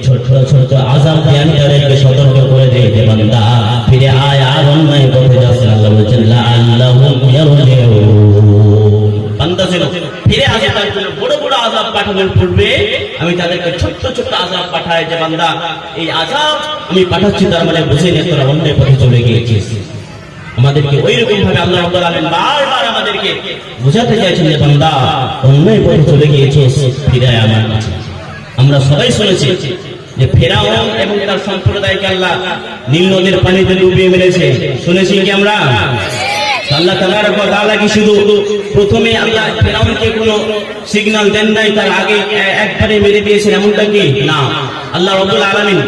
ছোট ছোট আযাব দিয়ে আমি তাদেরকে সতর্ক করে দেই যে বান্দা ফিরে আয়, আর অন্যায় পথে যাচ্ছে। আল্লাহ বলেছেন লাআল্লাহুম ইয়ারজিউন, বান্দা যেন ফিরে আসে। তার জন্য বড় বড় আযাব পাঠানোর পূর্বে আমি তাদেরকে ছোট ছোট আযাব পাঠাই যে বান্দা এই আযাব আমি পাঠাচ্ছি, তার মানে বুঝে নে তোরা অন্যায় পথে চলে গিয়েছিস। আমাদেরকে ওইরকম ভাবে আল্লাহ রাব্বুল আলামিন বারবার আমাদেরকে বোঝাতে চাইছেন যে বান্দা অন্যায় পথে চলে গিয়েছিস, ফিরে আয় আমার কাছে। আমরা সবাই শুনেছি যে ফেরাউন এবং তার সম্প্রদায়কে আল্লাহ নীল নদের পানিতে ডুবিয়ে মেরেছে, শুনেছি কি আমরা? আল্লাহ তাআলা কি শুধু প্রথমে আল্লাহ ফেরাউনকে কোনো সিগন্যাল দেন নাই, তার আগে একবারে মেরে দিয়েছেন এমনটা কি না? আল্লাহ রাব্বুল আলামিন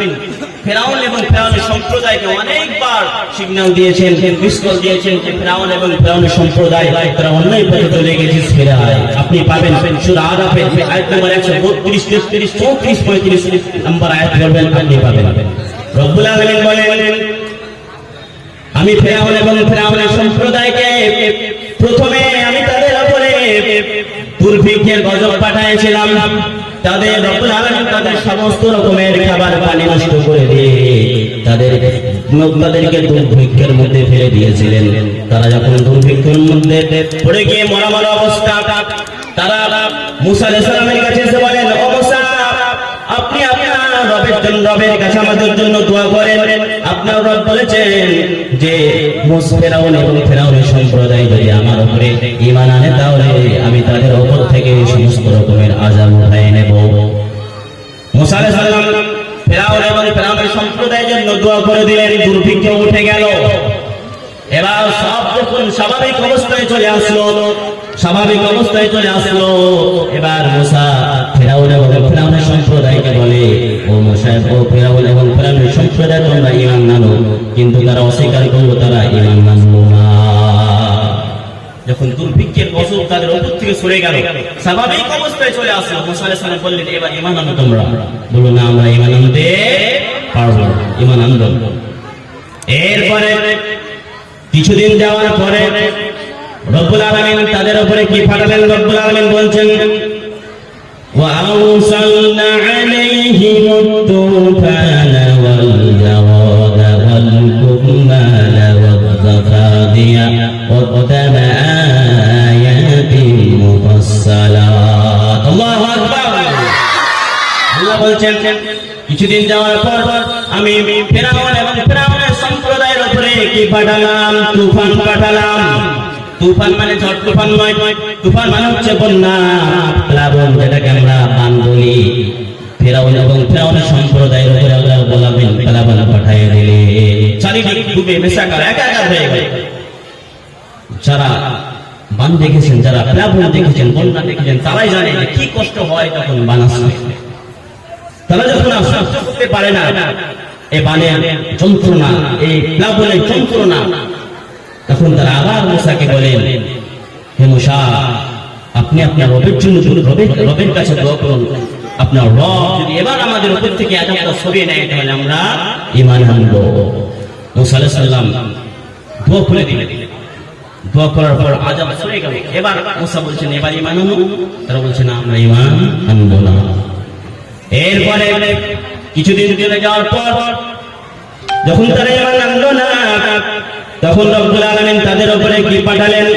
ফেরাউন এবং ফেরাউনের সম্প্রদায়কে অনেকবার সিগন্যাল দিয়েছেন, মিস কল দিয়েছেন যে ফেরাউন এবং ফেরাউনের সম্প্রদায় তারা অন্যায় পথে চলে গেছে, ফিরে আয়। আপনি পাবেন সূরা আরাফের আয়াত নম্বর 132, 33, 34, 35 নম্বর আয়াত পড়বেন, আপনি পাবেন। রব্বুল আলামিন বলেন আমি ফেরাউন এবং ফেরাউনের সম্প্রদায়কে প্রথমে আমি তাদের উপরে দুর্ভিক্ষের গজব পাঠিয়েছিলাম। তাদের রব্বুল আলামিন তাদের সমস্ত রকমের খাবার পানি নষ্ট করে দিয়ে তাদেরকে দুর্ভিক্ষের মধ্যে ফেলে দিয়েছিলেন। তারা যখন দুর্ভিক্ষের মধ্যে পড়ে গিয়ে মরা মরা অবস্থা, তারা মূসা আলাইহিস সালামের কাছে এসে বলেন, ও মূসা, আপনি আপনার রবের কাছে আমাদের জন্য দোয়া করেন। আপনার রব বলেছেন যে ফেরাউন এবং ফেরাউনের সম্প্রদায় যদি আমার উপরে ঈমান আনে তাহলে আমি তাদের উপর থেকে সমস্ত রকমের আযাব উঠায় নেব। মূসা আলাইহিস সালাম ফেরাউন এবং ফেরাউনের সম্প্রদায়ের জন্য দোয়া করে দিলেন, দুর্ভিক্ষ উঠে গেল। এবার সব যখন স্বাভাবিক অবস্থায় চলে আসলো, এবার মূসা ফেরাউন এবং ফেরাউনের সম্প্রদায়কে বলে, ও মূসা, ও ফেরাউন এবং ফেরাউনের সম্প্রদায় তোমরা ঈমান আনো। কিন্তু তারা অস্বীকার করলো, তারা ঈমান আনলো না। যখন দুর্ভিক্ষের গজব তাদের উপর থেকে সরে গেল, স্বাভাবিক অবস্থায় চলে আসলো, মূসা আলাইহিস সালাম বললেন, এবার ঈমান আনো তোমরা। বলল না, আমরা ঈমান আনতে পারবো না, ঈমান আনলো। এরপরে কিছুদিন যাওয়ার পরে রব্বুল আলামিন তাদের উপরে কি পাঠালেন? রব্বুল আলামিন বলছেন, ওয়া আরসালনা আলাইহিমুত তুফানা ওয়াল জাওয়াদা ওয়াল কুম্মালা ওয়াল যাফাদিয়া ওয়া তামা আয়াতিন মুফাসসালাত। আল্লাহু আকবার। আল্লাহ বলছেন কিছুদিন যাওয়ার পর আমি ফেরাউন এবং ফেরাউনের সম্প্রদায়ের উপরে কি পাঠালাম? তুফান পাঠালাম। তুফান মানে ঝড় তুফান নয়, তুফান মানে হচ্ছে বন্যা, প্লাবন, যেটাকে আমরা বান বলি। ফেরাউন এবং ফেরাউনের সম্প্রদায়ের উপরে আল্লাহ বলাবেন প্লাবন পাঠিয়ে দিলে চারিদিক ডুবে মেশাকার একাকার হয়ে গেল। যারা বান দেখেছেন, যারা প্লাবন দেখেছেন, বন্যা দেখেছেন, তারাই জানে যে কি কষ্ট হয় যখন বান আসে। তারা যখন সহ্য করতে পারে না এই বানের যন্ত্রণা, এই প্লাবনের যন্ত্রণা, তখন তারা আবার মূসাকে বলেন, হে মূসা, আপনি আপনার রবের জন্য রবের কাছে দোয়া করুন। আপনার রব যদি এবার আমাদের উপর থেকে আযাবটা সরিয়ে নেয় তাহলে আমরা ঈমান আনব। মূসা আলাইহিস সালাম দোয়া করে দিলেন। দোয়া করার পর আযাব সরে গেল। এবার মূসা বলছেন, এবার ঈমান আনবো। তারা বলছে না, আমরা ঈমান আনবো না। এরপরে কিছুদিন চলে যাওয়ার পর যখন তারা ঈমান আনলো না, তখন রব্বুল আলামিন তাদের উপরে কি পাঠালেন?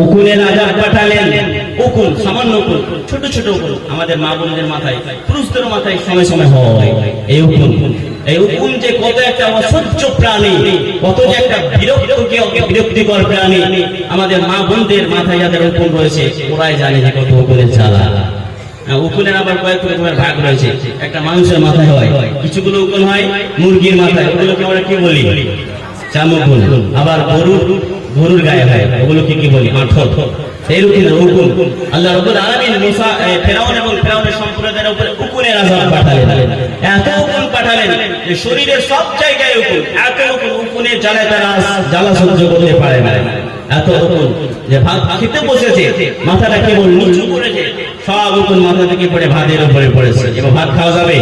উকুনের আযাব পাঠালেন। উকুন, সামান্য উকুন, ছোট ছোট উকুন, আমাদের মা বোনদের মাথায়, পুরুষদের মাথায় সময় সময় হয় এই উকুন যে কত একটা অসহ্য প্রাণী, কত যে একটা বিরক্তিকর প্রাণী। আমাদের মা বোনদের মাথায় যাদের উকুন রয়েছে, ওরাই জানে যে কত উকুনের জ্বালা। উকুনের আবার কয়েক রকমের ভাগ রয়েছে। একটা মানুষের মাথায় হয়, কিছুগুলো উকুন হয় মুরগির মাথায়, ওগুলোকে আমরা কি বলি? চামুকুন। আবার গরুর গায়ে হয়, ওগুলোকে কি বলি? আঁঠল। এইরকম উকুন। আল্লাহ রাব্বুল আলামিন মূসা ফেরাউন এবং ফেরাউনের সম্প্রদায়ের উপরে উকুনের আযাব পাঠালেন। এত উকুন পাঠালেন যে শরীরের সব জায়গায় উকুন, এত উকুনের জ্বালায় তারা জ্বালা সহ্য করতে পারে না। এত উকুন যে ভাত খেতে বসেছে, মাথাটা কেবল নিচু করেছে, সব উকুন মাথা থেকে পড়ে ভাতের উপরে পড়েছে। এবার ভাত খাওয়া যাবে?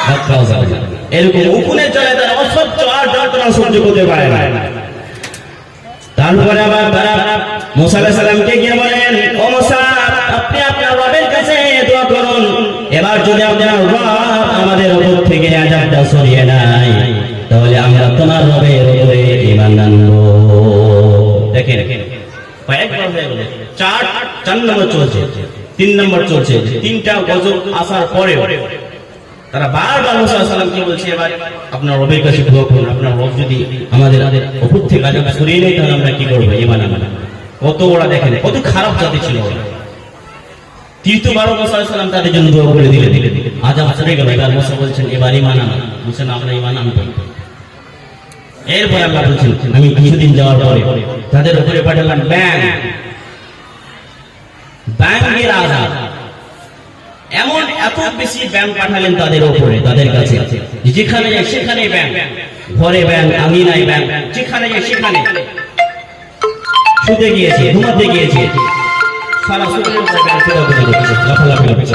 ভাত খাওয়া যাবে না। এরকম উকুনের জ্বালায় তারা অসহ্য আর যন্ত্রণা সহ্য করতে পারে না। তারপরে আবার তারা মূসা আলাইহিস সালামকে গিয়ে বলেন, ও মূসা, আপনি আপনার রবের কাছে দোয়া করুন। এবার এবার যদি আপনার রব আমাদের উপর থেকে আযাবটা সরিয়ে নেয়, তাহলে আমরা তোমার রবের উপরে ঈমান আনবো। দেখেন কয়েকবার হয়ে গেল, চার নম্বর চলছে, 3 নম্বর চলছে, 3টা গজব আসার পরেও তারা বারবার মুসা আলাইহিস সালামকে বলছে, এবার আপনার রবের কাছে দোয়া করুন, আপনার রব যদি আমাদের উপর থেকে আযাব সরিয়ে নেয় তাহলে আমরা কি করবো, ঈমান আনবো। কত ওরা দেখেন কত খারাপ জাতি ছিল ওরা। তৃতীয়বার মুসা আলাইহিস সালাম তাদের জন্য দোয়া করে দিলেন, আযাব সরে গেল। এবার মুসা বলছেন এবার ঈমান আনো, বলছেন আমরা ঈমান আনবো। এরপর আল্লাহ বলছেন আমি কিছুদিন যাওয়ার পরে তাদের উপরে পাঠালাম ব্যাঙের আযাব। এমন এত বেশি ব্যাঙ পাঠালেন তাদের উপরে, তাদের কাছে যেখানে যায় সেখানে ব্যাঙ, ঘরে ব্যাঙ, আঙিনায় ব্যাঙ, যেখানে যায় সেখানে, শুতে গিয়েছে, ঘুমাতে গিয়েছে, সারা শরীরের উপরে ব্যাঙ লাফালাফি করছে।